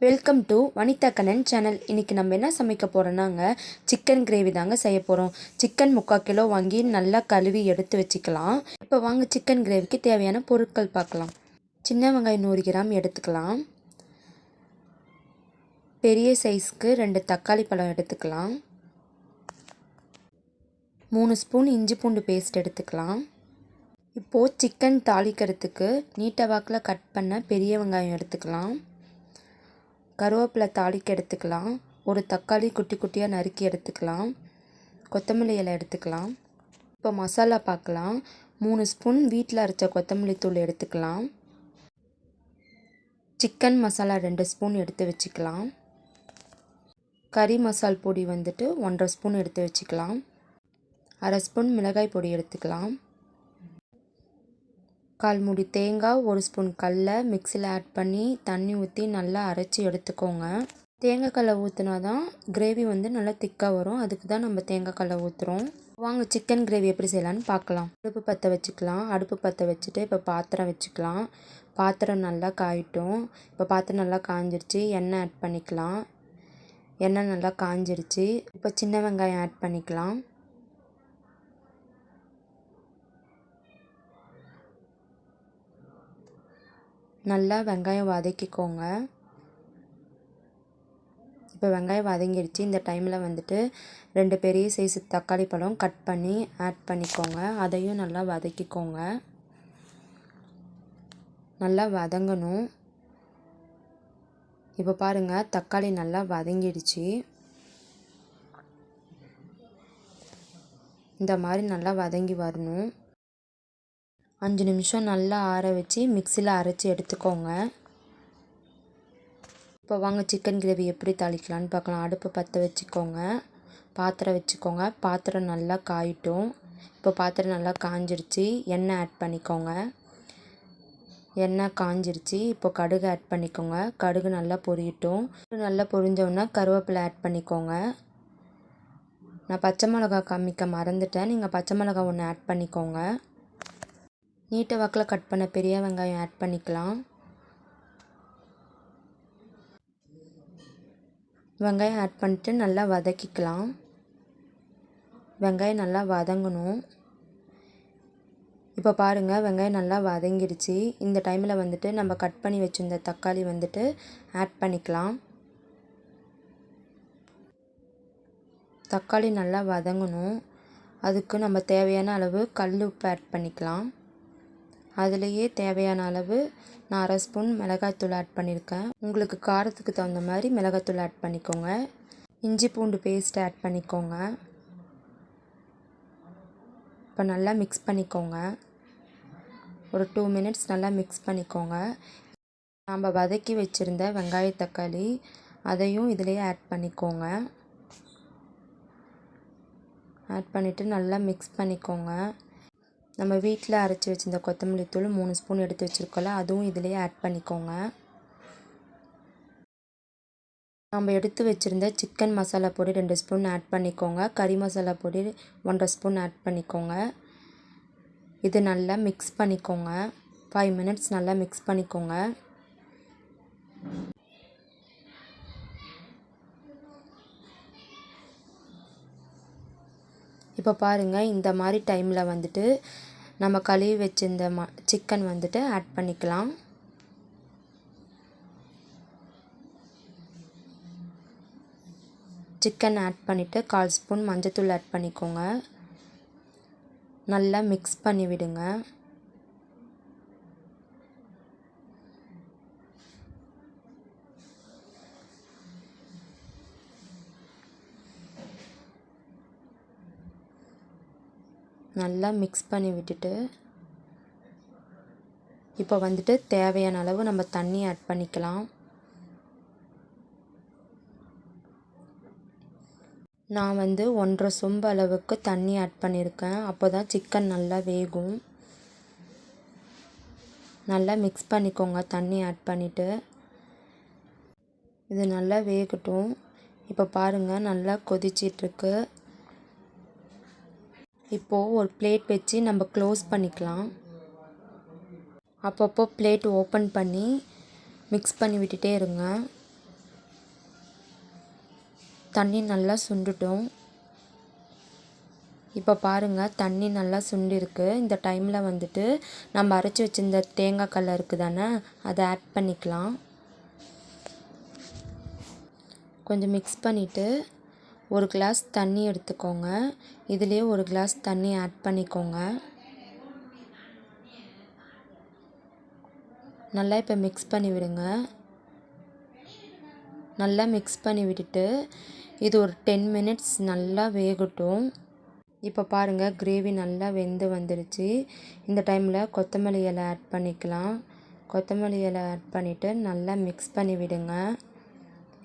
Welcome to Vanitha Kannan channel. இன்றைக்கி நம்ம என்ன சமைக்க போகிறோன்னாங்க, சிக்கன் கிரேவி தாங்க செய்ய போகிறோம். சிக்கன் 3/4 கிலோ வாங்கி நல்லா கழுவி எடுத்து வச்சுக்கலாம். இப்போ வாங்க சிக்கன் கிரேவிக்கு தேவையான பொருட்கள் பார்க்கலாம். சின்ன வெங்காயம் 100 கிராம் எடுத்துக்கலாம். பெரிய சைஸ்க்கு 2 தக்காளி பழம் எடுத்துக்கலாம். 3 ஸ்பூன் இஞ்சி பூண்டு பேஸ்ட் எடுத்துக்கலாம். இப்போது சிக்கன் தாளிக்கிறதுக்கு நீட்ட வாக்கில் கட் பண்ண பெரிய வெங்காயம் எடுத்துக்கலாம். கருவேப்பிலை தாளிக்க எடுத்துக்கலாம். ஒரு தக்காளி குட்டி குட்டியாக நறுக்கி எடுத்துக்கலாம். கொத்தமல்லி இலை எடுத்துக்கலாம். இப்போ மசாலா பார்க்கலாம். 3 ஸ்பூன் வீட்டில் அரைச்ச கொத்தமல்லி தூள் எடுத்துக்கலாம். சிக்கன் மசாலா 2 ஸ்பூன் எடுத்து வச்சுக்கலாம். கறி மசால் பொடி வந்துட்டு 1/2 ஸ்பூன் எடுத்து வச்சுக்கலாம். 1/2 ஸ்பூன் மிளகாய் பொடி எடுத்துக்கலாம். 1/4 மூடி தேங்காய், 1 ஸ்பூன் கடலை மிக்சியில் ஆட் பண்ணி தண்ணி ஊற்றி நல்லா அரைச்சி எடுத்துக்கோங்க. தேங்காய் கடலை ஊற்றினா தான் கிரேவி வந்து நல்லா திக்காக வரும். அதுக்கு தான் நம்ம தேங்காய் கடலை ஊற்றுறோம். வாங்க சிக்கன் கிரேவி எப்படி செய்யலான்னு பார்க்கலாம். அடுப்பு பற்ற வச்சுக்கலாம். அடுப்பு பற்ற வச்சுட்டு இப்போ பாத்திரம் வச்சுக்கலாம். பாத்திரம் நல்லா காயட்டும். இப்போ பாத்திரம் நல்லா காஞ்சிருச்சு. எண்ணெய் ஆட் பண்ணிக்கலாம். எண்ணெய் நல்லா காஞ்சிருச்சு. இப்போ சின்ன வெங்காயம் ஆட் பண்ணிக்கலாம். நல்லா வெங்காயம் வதக்கிக்கோங்க. இப்போ வெங்காயம் வதங்கிடுச்சு. இந்த டைமில் வந்துட்டு 2 பெரிய சைஸ் தக்காளி பழம் கட் பண்ணி ஆட் பண்ணிக்கோங்க. அதையும் நல்லா வதக்கிக்கோங்க. நல்லா வதங்கணும். இப்போ பாருங்கள், தக்காளி நல்லா வதங்கிடுச்சு. இந்த மாதிரி நல்லா வதங்கி வரணும். 5 நிமிஷம் நல்லா ஆற வச்சு மிக்சியில் அரைச்சி எடுத்துக்கோங்க. இப்போ வாங்க சிக்கன் கிரேவி எப்படி தாளிக்கலான்னு பார்க்கலாம். அடுப்பு பற்ற வச்சுக்கோங்க. பாத்திரம் வச்சுக்கோங்க. பாத்திரம் நல்லா காயட்டும். இப்போ பாத்திரம் நல்லா காஞ்சிருச்சு. எண்ணெய் ஆட் பண்ணிக்கோங்க. எண்ணெய் காஞ்சிருச்சு. இப்போ கடுகு ஆட் பண்ணிக்கோங்க. கடுகு நல்லா பொரியட்டும். நல்லா பொரிஞ்சோன்னா கருவேப்பிலை ஆட் பண்ணிக்கோங்க. நான் பச்சை மிளகா காமிக்க மறந்துட்டேன். நீங்கள் பச்சை மிளகா 1 ஆட் பண்ணிக்கோங்க. நீட்ட வாக்கில் கட் பண்ண பெரிய வெங்காயம் ஆட் பண்ணிக்கலாம். வெங்காயம் ஆட் பண்ணிட்டு நல்லா வதக்கிக்கலாம். வெங்காயம் நல்லா வதங்கணும். இப்போ பாருங்கள், வெங்காயம் நல்லா வதங்கிடுச்சு. இந்த டைமில் வந்துட்டு நம்ம கட் பண்ணி வச்சுருந்த தக்காளி வந்துட்டு ஆட் பண்ணிக்கலாம். தக்காளி நல்லா வதங்கணும். அதுக்கு நம்ம தேவையான அளவு கல் உப்பு ஆட் பண்ணிக்கலாம். அதுலேயே தேவையான அளவு நான் 1/2 ஸ்பூன் மிளகாய்த்தூள் ஆட் பண்ணியிருக்கேன். உங்களுக்கு காரத்துக்கு தகுந்த மாதிரி மிளகாய்த்தூள் ஆட் பண்ணிக்கோங்க. இஞ்சி பூண்டு பேஸ்ட் ஆட் பண்ணிக்கோங்க. இப்போ நல்லா மிக்ஸ் பண்ணிக்கோங்க. ஒரு 2 மினிட்ஸ் நல்லா மிக்ஸ் பண்ணிக்கோங்க. நம்ம வதக்கி வச்சுருந்த வெங்காய தக்காளி அதையும் இதிலேயே ஆட் பண்ணிக்கோங்க. ஆட் பண்ணிவிட்டு நல்லா மிக்ஸ் பண்ணிக்கோங்க. நம்ம வீட்டில் அரைச்சி வச்சுருந்த கொத்தமல்லி தூள் 3 ஸ்பூன் எடுத்து வச்சுருக்கோம்ல, அதுவும் இதிலேயே ஆட் பண்ணிக்கோங்க. நம்ம எடுத்து வச்சுருந்த சிக்கன் மசாலா பொடி 2 ஸ்பூன் ஆட் பண்ணிக்கோங்க. கறி மசாலா பொடி 1/2 ஸ்பூன் ஆட் பண்ணிக்கோங்க. இது நல்லா மிக்ஸ் பண்ணிக்கோங்க. 5 மினிட்ஸ் நல்லா மிக்ஸ் பண்ணிக்கோங்க. இப்போ பாருங்கள், இந்த மாதிரி டைமில் வந்துட்டு நம்ம கழுவி வச்சிருந்த சிக்கன் வந்துட்டு ஆட் பண்ணிக்கலாம். சிக்கன் ஆட் பண்ணிவிட்டு 1/4 ஸ்பூன் மஞ்சத்தூள் ஆட் பண்ணிக்கோங்க. நல்லா மிக்ஸ் பண்ணி விடுங்க. நல்லா மிக்ஸ் பண்ணி விட்டுட்டு இப்போ வந்துட்டு தேவையான அளவு நம்ம தண்ணி ஆட் பண்ணிக்கலாம். நான் வந்து 1/2 சொம்பு அளவுக்கு தண்ணி ஆட் பண்ணியிருக்கேன். அப்போ தான் சிக்கன் நல்லா வேகும். நல்லா மிக்ஸ் பண்ணிக்கோங்க தண்ணி ஆட் பண்ணிவிட்டு. இது நல்லா வேகட்டும். இப்போ பாருங்கள், நல்லா கொதிச்சிட்ருக்கு. இப்போது ஒரு பிளேட் வச்சு நம்ம க்ளோஸ் பண்ணிக்கலாம். அப்பப்போ பிளேட் ஓப்பன் பண்ணி மிக்ஸ் பண்ணி விட்டுட்டே இருங்க. தண்ணி நல்லா சுண்டுட்டும். இப்போ பாருங்கள் தண்ணி நல்லா சுண்டிருக்கு. இந்த டைமில் வந்துட்டு நம்ம அரைச்சி வச்சிருந்த தேங்காய் கல்லை இருக்குது தானே, அதை ஆட் பண்ணிக்கலாம். கொஞ்சம் மிக்ஸ் பண்ணிவிட்டு ஒரு கிளாஸ் தண்ணி எடுத்துக்கோங்க. இதுலேயே ஒரு கிளாஸ் தண்ணி ஆட் பண்ணிக்கோங்க. நல்லா இப்போ மிக்ஸ் பண்ணி விடுங்க. நல்லா மிக்ஸ் பண்ணி விட்டுட்டு இது ஒரு 10 மினிட்ஸ் நல்லா வேகட்டும். இப்போ பாருங்கள் கிரேவி நல்லா வெந்து வந்துடுச்சு. இந்த டைமில் கொத்தமல்லி இலை ஆட் பண்ணிக்கலாம். கொத்தமல்லி இலை ஆட் பண்ணிவிட்டு நல்லா மிக்ஸ் பண்ணி விடுங்க.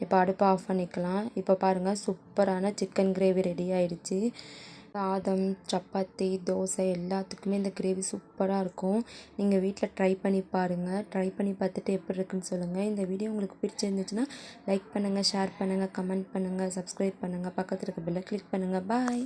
இப்போ அடுப்பை ஆஃப் பண்ணிக்கலாம். இப்போ பாருங்கள் சூப்பரான சிக்கன் கிரேவி ரெடி ஆயிடுச்சு. சாதம், சப்பாத்தி, தோசை எல்லாத்துக்குமே இந்த கிரேவி சூப்பராக இருக்கும். நீங்கள் வீட்டில் ட்ரை பண்ணி பாருங்கள். ட்ரை பண்ணி பார்த்துட்டு எப்படி இருக்குன்னு சொல்லுங்கள். இந்த வீடியோ உங்களுக்கு பிடிச்சிருந்துச்சுன்னா லைக் பண்ணுங்கள், ஷேர் பண்ணுங்கள், கமெண்ட் பண்ணுங்கள், சப்ஸ்கிரைப் பண்ணுங்கள், பக்கத்தில் இருக்க பெல்லை கிளிக் பண்ணுங்கள். பாய்.